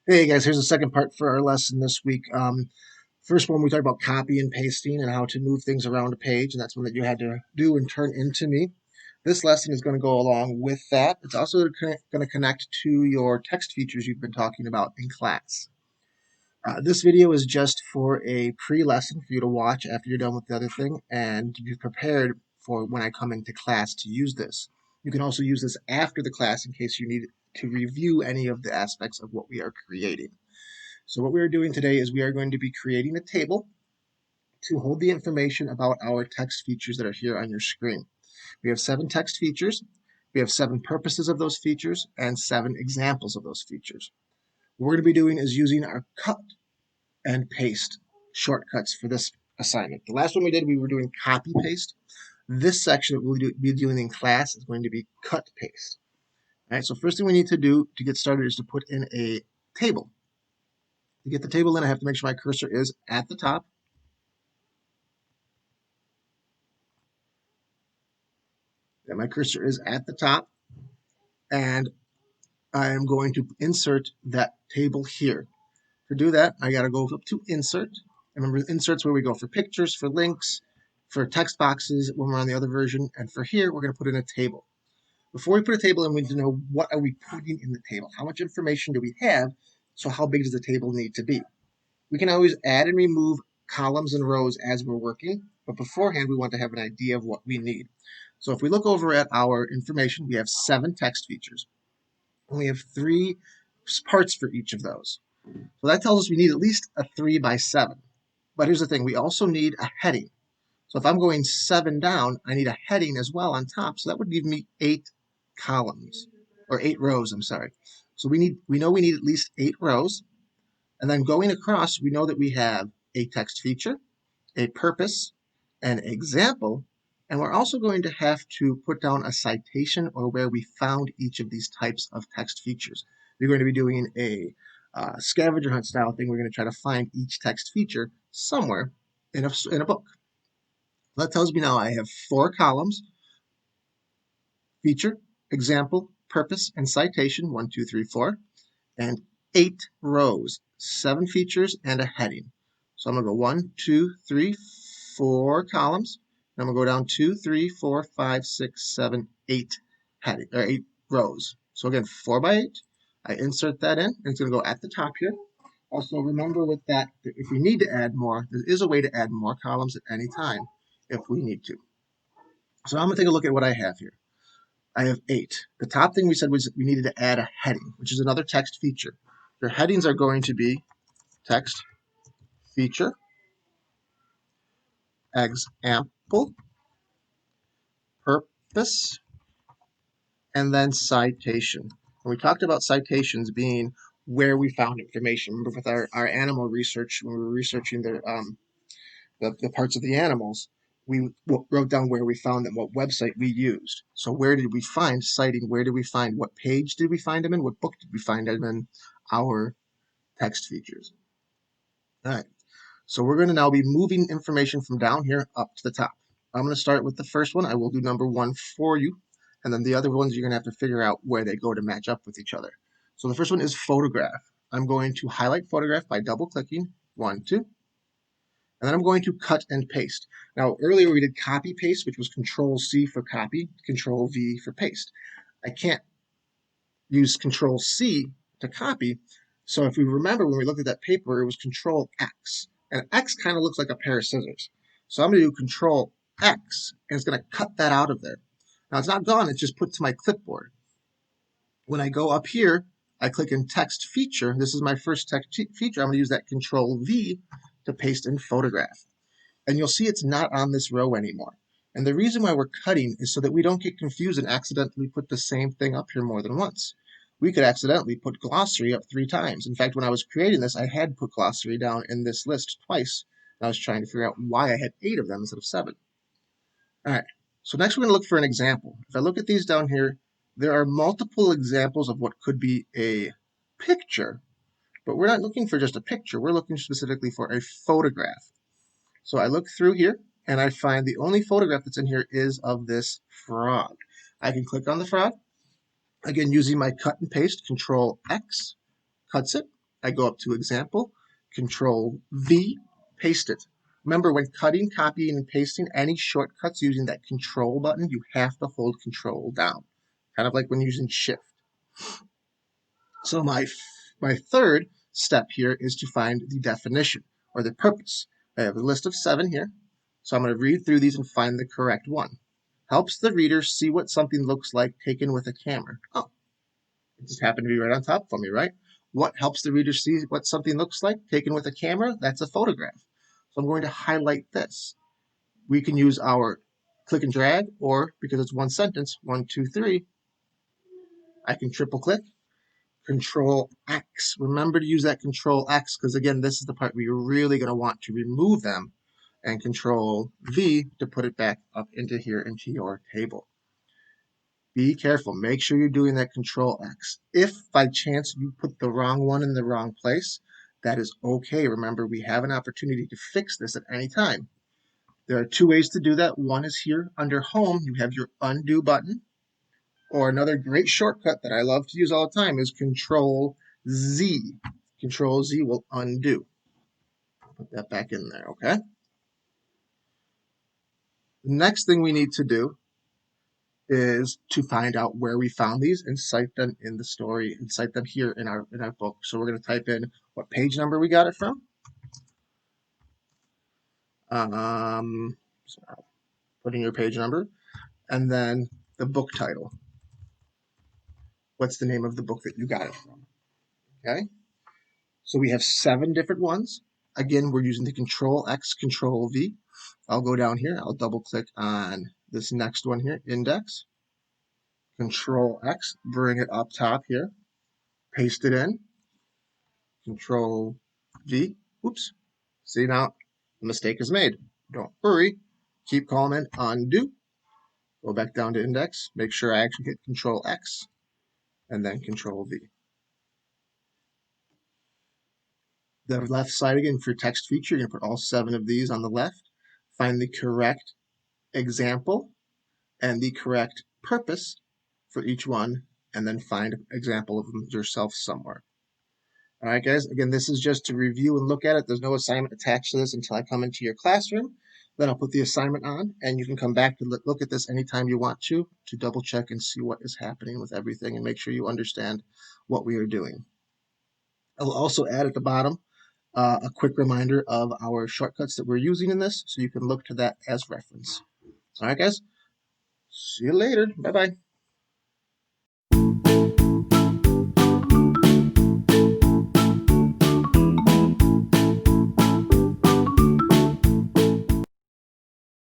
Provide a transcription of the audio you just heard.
Hey guys, here's the second part for our lesson this week. First one, we talked about copy and pasting and how to move things around a page, and that's one that you had to do and turn into me. This lesson is going to go along with that. It's also going to connect to your text features you've been talking about in class. This video is just for a pre-lesson for you to watch after you're done with the other thing and to be prepared for when I come into class to use this. You can also use this after the class in case you need to review any of the aspects of what we are creating. So what we are doing today is we are going to be creating a table to hold the information about our text features that are here on your screen. We have 7 text features, we have 7 purposes of those features, and 7 examples of those features. What we're going to be doing is using our cut and paste shortcuts for this assignment. The last one we did, we were doing copy paste. This section that we'll be doing in class is going to be cut paste. All right, so first thing we need to do to get started is to put in a table. To get the table in, I have to make sure my cursor is at the top. That my cursor is at the top, and I am going to insert that table here. To do that, I got to go up to Insert. Remember, Insert's where we go for pictures, for links, for text boxes when we're on the other version, and for here, we're going to put in a table. Before we put a table in, we need to know what are we putting in the table. How much information do we have? So how big does the table need to be? We can always add and remove columns and rows as we're working, but beforehand, we want to have an idea of what we need. So if we look over at our information, we have 7 text features, and we have 3 parts for each of those. So that tells us we need at least a 3 by 7. But here's the thing, we also need a heading. So if I'm going 7 down, I need a heading as well on top. So that would give me 8 columns, or 8 rows, I'm sorry. So we know we need at least 8 rows. And then going across, we know that we have a text feature, a purpose, an example, and we're also going to have to put down a citation or where we found each of these types of text features. We're going to be doing a scavenger hunt style thing. We're going to try to find each text feature somewhere in a book. That tells me now I have 4 columns: feature, example, purpose, and citation, 1, 2, 3, 4, and 8 rows, 7 features, and a heading. So I'm going to go 1, 2, 3, 4 columns. And I'm going to go down 2, 3, 4, 5, 6, 7, 8 heading, or 8 rows. So again, 4 by 8. I insert that in, and it's going to go at the top here. Also, remember with that, if we need to add more, there is a way to add more columns at any time if we need to. So I'm going to take a look at what I have here. I have 8. The top thing we said was we needed to add a heading, which is another text feature. Your headings are going to be text feature, example, purpose, and then citation. And we talked about citations being where we found information. Remember with our animal research, when we were researching the parts of the animals, we wrote down where we found them, what website we used. So where did we find citing? Where did we find? What page did we find them in? What book did we find them in? Our text features. All right. So we're going to now be moving information from down here up to the top. I'm going to start with the first one. I will do number 1 for you. And then the other ones you're going to have to figure out where they go to match up with each other. So the first one is photograph. I'm going to highlight photograph by double clicking 1, 2. And then I'm going to cut and paste. Now earlier we did copy paste, which was Control C for copy, Control V for paste. I can't use Control C to copy. So if we remember when we looked at that paper, it was Control X. And X kind of looks like a pair of scissors. So I'm going to do Control X, and it's going to cut that out of there. Now it's not gone, it's just put to my clipboard. When I go up here, I click in Text Feature. This is my first text feature. I'm going to use that Control V to paste in photograph. And you'll see it's not on this row anymore. And the reason why we're cutting is so that we don't get confused and accidentally put the same thing up here more than once. We could accidentally put glossary up 3 times. In fact, when I was creating this, I had put glossary down in this list twice. And I was trying to figure out why I had 8 of them instead of 7. All right, so next we're going to look for an example. If I look at these down here, there are multiple examples of what could be a picture, but we're not looking for just a picture. We're looking specifically for a photograph. So I look through here and I find the only photograph that's in here is of this frog. I can click on the frog, again using my cut and paste, Control X, cuts it, I go up to example, Control V, paste it. Remember, when cutting, copying, and pasting any shortcuts using that control button, you have to hold control down, kind of like when using shift. So my third step here is to find the definition or the purpose. I have a list of 7 here, so I'm going to read through these and find the correct one. Helps the reader see what something looks like taken with a camera. Oh, it just happened to be right on top for me, right? What helps the reader see what something looks like taken with a camera? That's a photograph. So I'm going to highlight this. We can use our click and drag, or because it's one sentence, 1, 2, 3, I can triple click, Control X. Remember to use that Control X because, again, this is the part where you're really going to want to remove them, and Control V to put it back up into here into your table. Be careful. Make sure you're doing that Control X. If by chance you put the wrong one in the wrong place, that is okay. Remember, we have an opportunity to fix this at any time. There are 2 ways to do that. One is here under Home, you have your Undo button. Or another great shortcut that I love to use all the time is Control Z. Control Z will undo. Put that back in there, okay? The next thing we need to do is to find out where we found these and cite them in the story and cite them here in our book. So we're going to type in what page number we got it from. So put in your page number and then the book title. What's the name of the book that you got it from? Okay. So we have 7 different ones. Again, we're using the Control X, Control V. I'll go down here. I'll double click on this next one here, index. Control X, bring it up top here. Paste it in. Control V. Oops. See now, a mistake is made. Don't worry. Keep calling, undo. Go back down to index. Make sure I actually hit Control X and then Control V. The left side again for text feature, you're going to put all 7 of these on the left. Find the correct example and the correct purpose for each one, and then find an example of them yourself somewhere. All right, guys, again, this is just to review and look at it. There's no assignment attached to this until I come into your classroom. Then I'll put the assignment on, and you can come back to look at this anytime you want to double check and see what is happening with everything and make sure you understand what we are doing. I'll also add at the bottom a quick reminder of our shortcuts that we're using in this, so you can look to that as reference. All right, guys, see you later. Bye-bye.